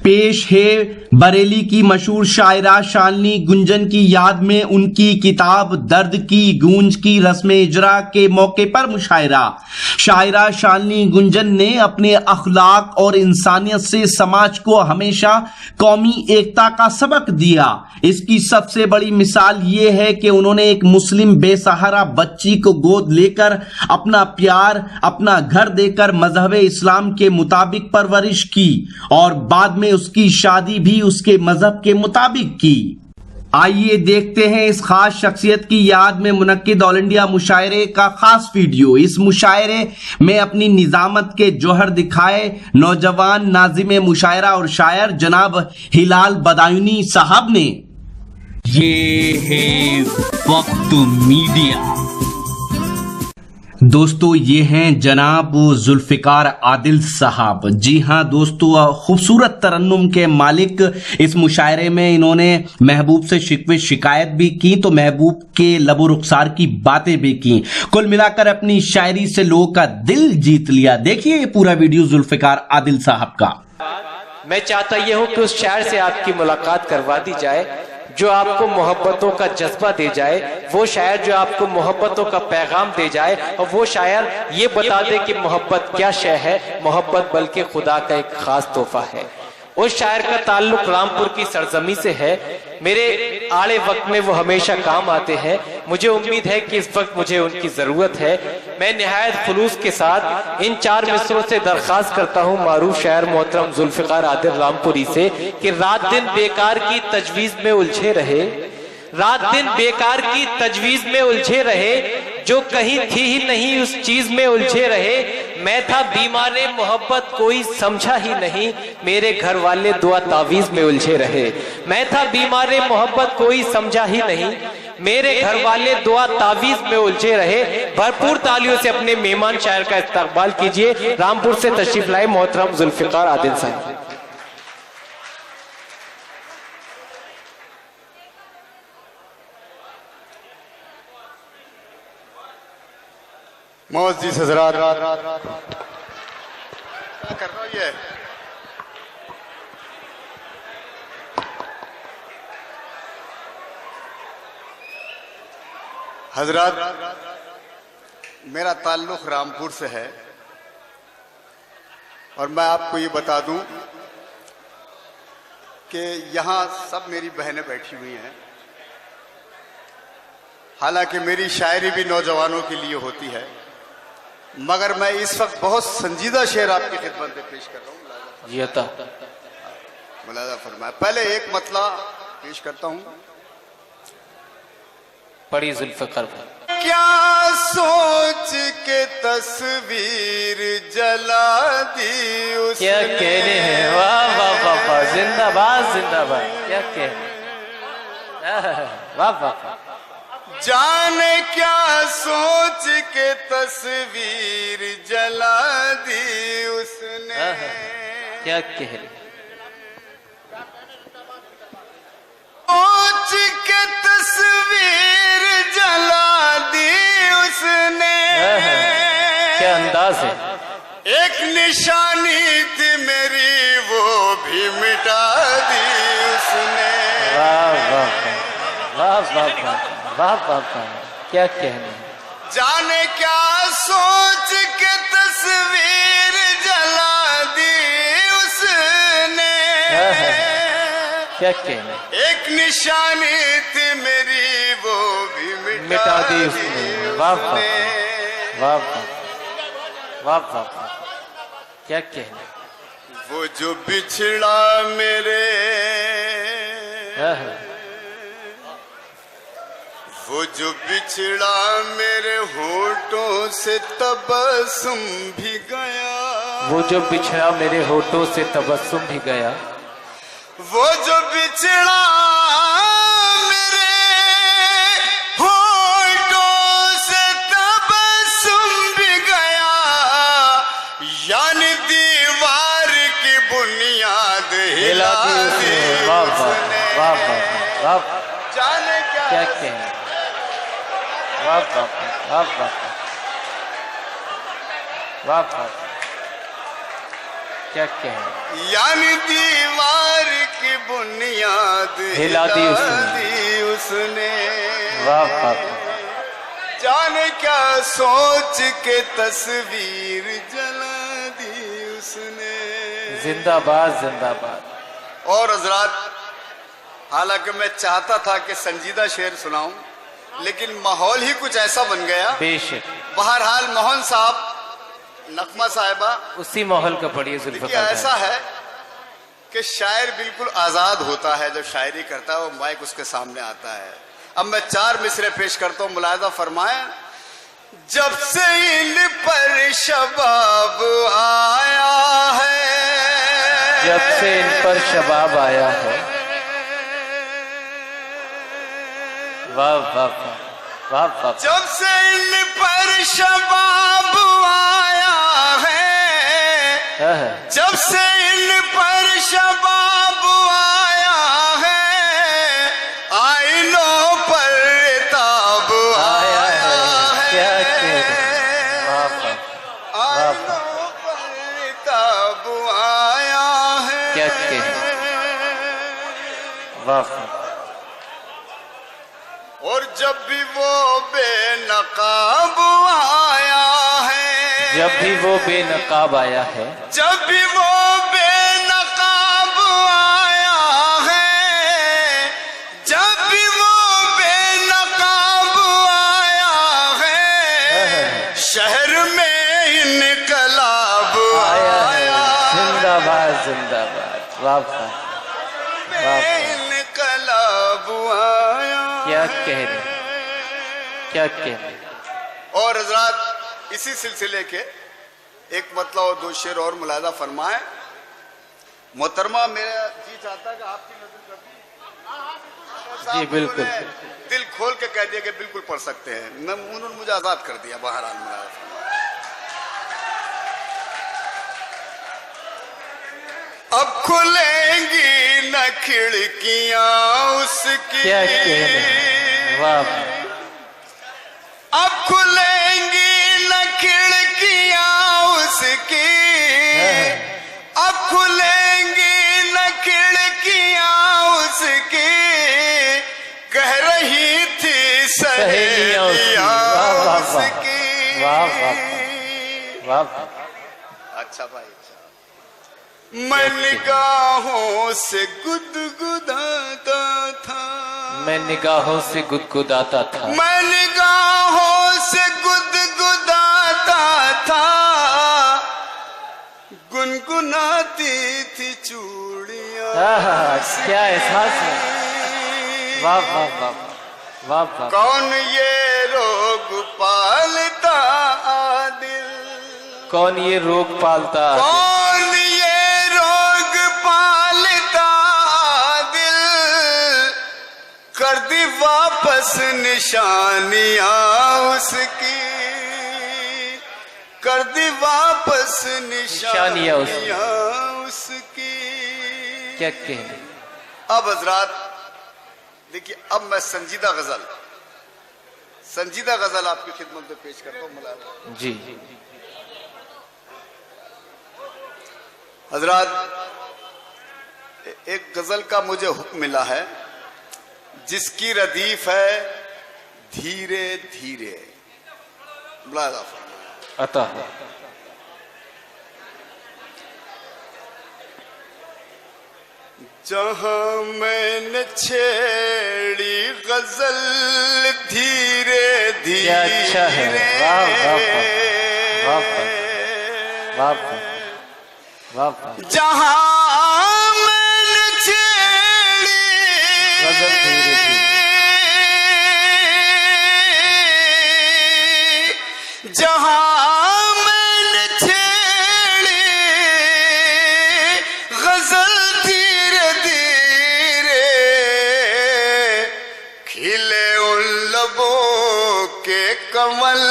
पेश है बरेली की मशहूर शायरा शालिनी गुंजन की याद में उनकी किताब दर्द की गूंज की रस्म इजरा के मौके पर मुशायरा। शायरा शालिनी गुंजन ने अपने अखलाक और इंसानियत से समाज को हमेशा कौमी एकता का सबक दिया। इसकी सबसे बड़ी मिसाल ये है कि उन्होंने एक मुस्लिम बेसहारा बच्ची को गोद लेकर अपना प्यार, अपना घर देकर मजहब इस्लाम के मुताबिक परवरिश की और बाद में उसकी शादी भी उसके मजहब के मुताबिक की। आइए देखते हैं इस खास शख्सियत की याद में मुनक्किद ऑल इंडिया मुशायरे का खास वीडियो। इस मुशायरे में अपनी निजामत के जौहर दिखाए नौजवान नाजिम मुशायरा और शायर जनाब हिलाल बदायूनी साहब ने। ये है वक्त मीडिया। दोस्तों, ये हैं जनाब जुल्फिकार आदिल साहब। जी हाँ दोस्तों, खूबसूरत तरन्नुम के मालिक। इस मुशायरे में इन्होंने महबूब से शिकवे शिकायत भी की तो महबूब के लबो रुखसार की बातें भी की। कुल मिलाकर अपनी शायरी से लोगों का दिल जीत लिया। देखिए ये पूरा वीडियो जुल्फिकार आदिल साहब का। मैं चाहता यह हूं कि उस शायर से आपकी मुलाकात करवा दी जाए जो आपको मोहब्बतों का जज्बा दे जाए, वो शायर जो आपको मोहब्बतों का पैगाम दे जाए और वो शायर ये बता दे कि मोहब्बत क्या शय है, मोहब्बत बल्कि खुदा का एक खास तोहफा है। उस शायर का ताल्लुक रामपुर की सरजमी से है। मेरे आड़े वक्त में वो हमेशा काम आते हैं। मुझे उम्मीद है कि इस वक्त मुझे उनकी जरूरत है। मैं निहायत खुलूस के साथ इन 4 मिसरों से दरखास्त करता हूँ मारूफ शायर मोहतरम जुल्फिकार आदिल रामपुरी से कि रात दिन बेकार की तजवीज में उलझे रहे, रात दिन बेकार की तजवीज में उलझे रहे, जो कहीं थी ही नहीं उस चीज में उलझे रहे। मैं था बीमारे मोहब्बत कोई समझा ही नहीं, मेरे घर वाले दुआ तावीज में उलझे रहे। मैं था बीमारे मोहब्बत कोई समझा ही नहीं, मेरे घर वाले दुआ तावीज में उलझे रहे। भरपूर तालियों से अपने मेहमान शायर का इस्तकबाल कीजिए। रामपुर से तशरीफ लाए मोहतरम जुल्फिकार आदिल साहब। मोअज़्ज़िज़ हज़रात, क्या कर रहा हूँ ये? हज़रात, मेरा ताल्लुक़ रामपुर से है और मैं आपको ये बता दूं कि यहाँ सब मेरी बहनें बैठी हुई हैं। हालांकि मेरी शायरी भी नौजवानों के लिए होती है, मगर मैं इस वक्त बहुत संजीदा शेर आपकी खिदमत में पेश कर रहा हूँ। मुलाज़ा फरमाए। पहले एक मतला पेश करता हूँ। पढ़ी जुल्फिकार। क्या सोच के तस्वीर जला दी उसने, क्या कहने हैं, वाह वाह वाह वाह, जिंदाबाद जिंदाबाद, क्या कहने, वाह वाह। जाने क्या सोच के तस्वीर जला दी उसने, क्या कह रहे, सोच के तस्वीर जला दी उसने, क्या अंदाज है। एक निशानी थी मेरी वो भी मिटा दी उसने। वाह वाह वाह वाह वाह वाह वाह वाह, क्या कहने। जाने क्या सोच के तस्वीर जला दी उसने, क्या कहने। एक निशानी थी मेरी वो भी मिटा दी उसने। वाह वाह वाह वाह वाह वाह, क्या कहने। वो जो बिछड़ा मेरे, वो जो बिछड़ा मेरे होठों से तबस्सुम भी गया, वो जो बिछड़ा मेरे होठों से तबस्सुम भी गया, वो जो बिछड़ा मेरे होठों से तबस्सुम भी गया, यानी दीवार की बुनियाद हिला दी उसने। वाह वाह वाह, जाने क्या कहें। वाह वाह वाह वाह वाह वाह। क्या कहें, यानी दीवार की बुनियाद हिला दी उसने। वाह वाह, जाने क्या सोच के तस्वीर जला दी उसने। जिंदाबाद जिंदाबाद। और हजरात, हालांकि मैं चाहता था कि संजीदा शेर सुनाऊं, लेकिन माहौल ही कुछ ऐसा बन गया। बेशक, बहरहाल मोहन साहब, नकमा साहिबा, उसी माहौल का पढ़िए देखिए जुल्फ़िकार भाई। ऐसा है कि शायर बिल्कुल आजाद होता है जब शायरी करता है, वो माइक उसके सामने आता है। अब मैं 4 मिसरे पेश करता हूं, मुलाहिजा फरमाएं। जब से इन पर शबाब आया है, जब से इन पर शबाब आया है, वाह वाह वाह वाह। जब से इन पर शबाब आया है, जब से इन पर शबाब आया है, आईनों पर ताब आया है। क्या वाह वाह, आईनों पर ताब आया है। क्या वाह। और जब भी वो बेनकाब आया है, जब भी वो बेनकाब आया है, जब भी वो बेनकाब आया है, जब भी वो बेनकाब आया है, शहर में इनकलाब आया है। जिंदाबाद जिंदाबाद, वाह वाह वाह। इनकलाब आया। क्या कह रहे, क्या कह रहे। और हजरात, इसी सिलसिले के एक मतलब और 2 शेर और मुलाहिजा फरमाए। मोहतरमा, मेरा जी चाहता है कि आपकी नजर कर दी। जी बिल्कुल, दिल खोल के कह दिया कि बिल्कुल पढ़ सकते हैं। उन्होंने मुझे आजाद कर दिया। बहरहाल मुलाहिजा फरमाए। अब खुलेंगी न खिड़कियां उसकी। क्या कह रहे, वाह। अब खुलेंगी न खिड़कियां उसकी, अब खुलेंगी न खिड़कियां उसकी, कह रही थी सहेलियां उसकी। वाह वाह वाह। अच्छा भाई, मैं निगाहों से गुदगुदाता था, मैं निगाहों से गुदगुदाता था, मैं निगाहों से गुदगुदाता था, गुनगुनाती थी चूड़ियां। क्या एहसास है, वाह वाह वाह वाह वाह। कौन ये रोग पालता आदिल, कौन ये रोग पालता, कौन ये रोग पालता दिल, कर दी वापस निशानियां उसकी, कर दी वापस निशानियां उसकी। क्या कहने। अब हजरात देखिए, अब मैं संजीदा गजल आपकी खिदमत में पेश करता हूँ। मुलाहिजा जी हजरात, एक गजल का मुझे हुक्म मिला है जिसकी रदीफ है धीरे धीरे। मुलाहिजा फरमाएं। अता जहां मैंने छेड़ी गजल धीरे धीरे। क्या अच्छा है, वाह वाह वाह वाह वाह वाह। जहां मैंने छेड़ी गजल धीरे धीरे, जहां मैंने छेड़ी गजल धीरे धीरे, खिले उन लबों के कमल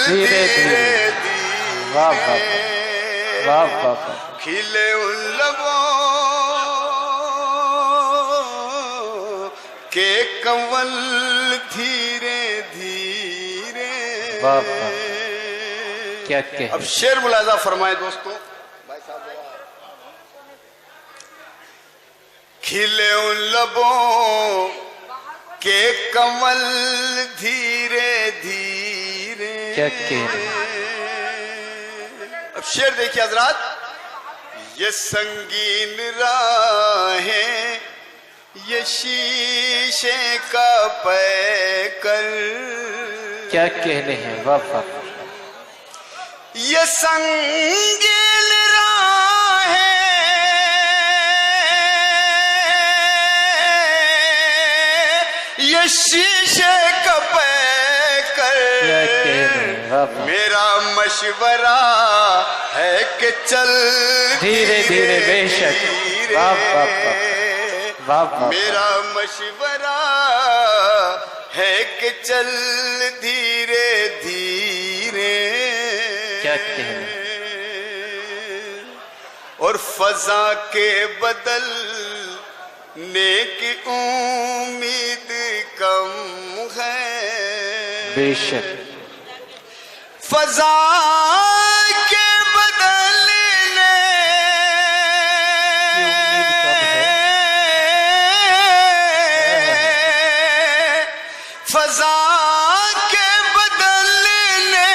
धीरे धीरे। वाह वाह वाह वाह। खिले उन लबों के कमल धीरे धीरे। वाह वाह। क्या अब शेर मुलाहिजा फरमाए दोस्तों। भाई साहब खिले उन लबों के कमल धीरे धीरे। क्या कह रहे हैं? अब शेर देखिए हजरात, ये संगीन राहें ये शीशे का पैकर। क्या कहने हैं? वाह वाह। ये संगीन राहें ये शीशे का पैकर। क्या कह रहे हैं? वाह वाह। मेरा मशवरा है कि चल धीरे धीरे बेशक। वाह वाह वाह वाह वाह। मेरा मशवरा है कि चल धीरे धीरे। क्या कहने? और फजा के बदलने की उम्मीद कम है। बेशक। फजा के बदलने की उम्मीद कब है? फजा के बदलने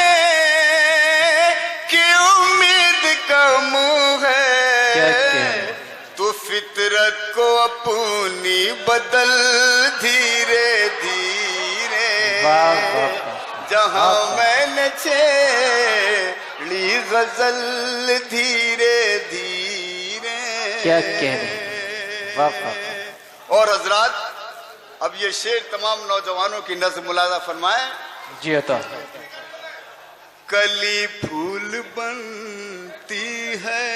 की उम्मीद कम है। क्या कहने? तो फितरत को अपनी बदल धीरे धीरे। वाह वाह वाह। जहां मैंने छेड़ी गजल धीरे धीरे। क्या कहने? वाह वाह। और हजरात, अब ये शेर तमाम नौजवानों की नज़्म मुलाजा फरमाए। जी अता। कली फूल बनती है,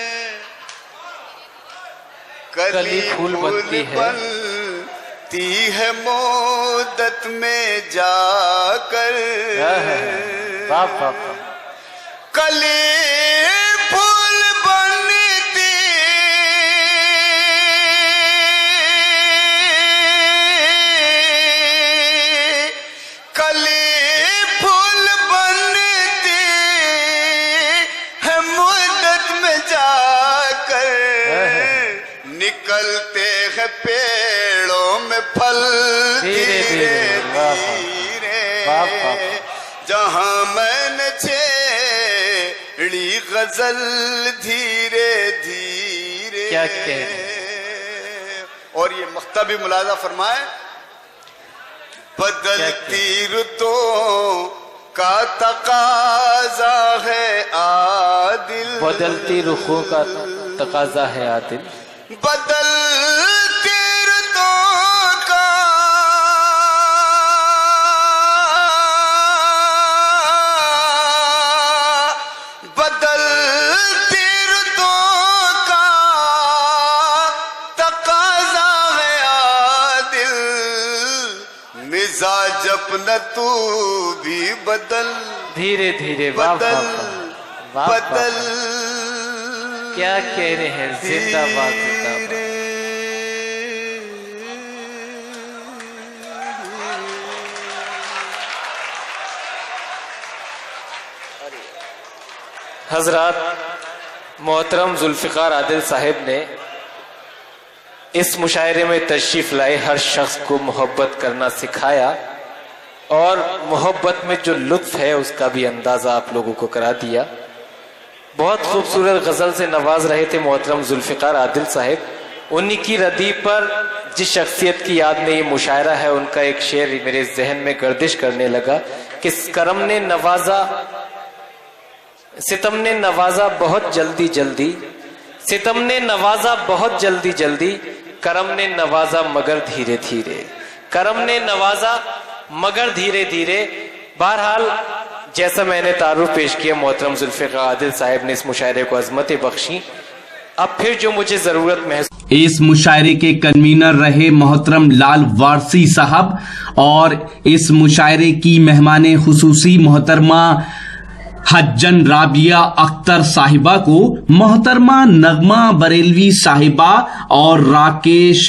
कली फूल बनती है, बनती है मोदत में जाकर। वाह वाह वाह। कली फूल बनती कली फूल बनती है मुद्दत में जाकर। निकलते हैं पेड़ों में फल धीरे धीरे। वाह वाह। जहां मैंने छेड़ी गजल धीरे धीरे। क्या कह? और ये मख्ता भी मुलाजा फरमाए। बदलती रुतों का तकाजा है आदिल। बदलती रुखों का तकाजा है आदिल। बदलती रुतों का बदलती रुतों का तकाजा है आदिल। मिजाज अपना तू भी बदल धीरे धीरे। वाह वाह बदल वाह। बदल। क्या कह रहे हैं? जिंदाबाद जिंदाबाद। हजरात, मोहतरम जुल्फिकार आदिल साहिब ने इस मुशायरे में तशरीफ लाए हर शख्स को मोहब्बत करना सिखाया और मोहब्बत में जो लुत्फ है उसका भी अंदाजा आप लोगों को करा दिया। बहुत खूबसूरत गजल से नवाज रहे थे मोहतरम जुल्फिकार आदिल साहिब। उन्हीं की रदी पर जिस शख्सियत की याद में ये मुशायरा है, उनका एक शेर मेरे जहन में गर्दिश करने लगा कि करम ने नवाजा सितम ने नवाजा बहुत जल्दी जल्दी, सितम ने नवाजा बहुत जल्दी जल्दी, करम ने नवाजा मगर धीरे धीरे, करम ने नवाजा मगर धीरे धीरे। बहरहाल जैसा मैंने तारुफ पेश किया, मोहतरम जुल्फिकार आदिल साहिब ने इस मुशायरे को अजमत बख्शी। अब फिर जो मुझे जरूरत महसूस, इस मुशायरे के कन्वीनर रहे मोहतरम लाल वारसी साहब और इस मुशायरे की मेहमाने खुसूसी मोहतरमा हज्जन राबिया अख्तर साहिबा को मोहतरमा नगमा बरेलवी साहिबा और राकेश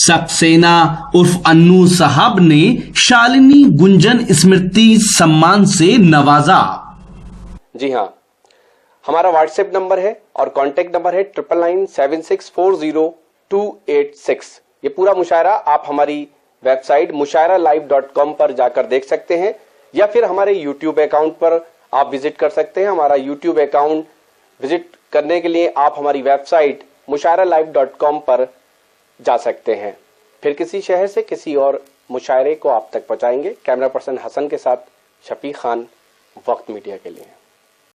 सक्सेना उर्फ अन्नू साहब ने शालिनी गुंजन स्मृति सम्मान से नवाजा। जी हाँ, हमारा व्हाट्सएप नंबर है और कांटेक्ट नंबर है 9997640286। ये पूरा मुशायरा आप हमारी वेबसाइट mushairalive.com पर जाकर देख सकते हैं, या फिर हमारे YouTube अकाउंट पर आप विजिट कर सकते हैं। हमारा YouTube अकाउंट विजिट करने के लिए आप हमारी वेबसाइट mushairalive.com पर जा सकते हैं। फिर किसी शहर से किसी और मुशायरे को आप तक पहुंचाएंगे। कैमरा पर्सन हसन के साथ शफीक खान, वक्त मीडिया के लिए।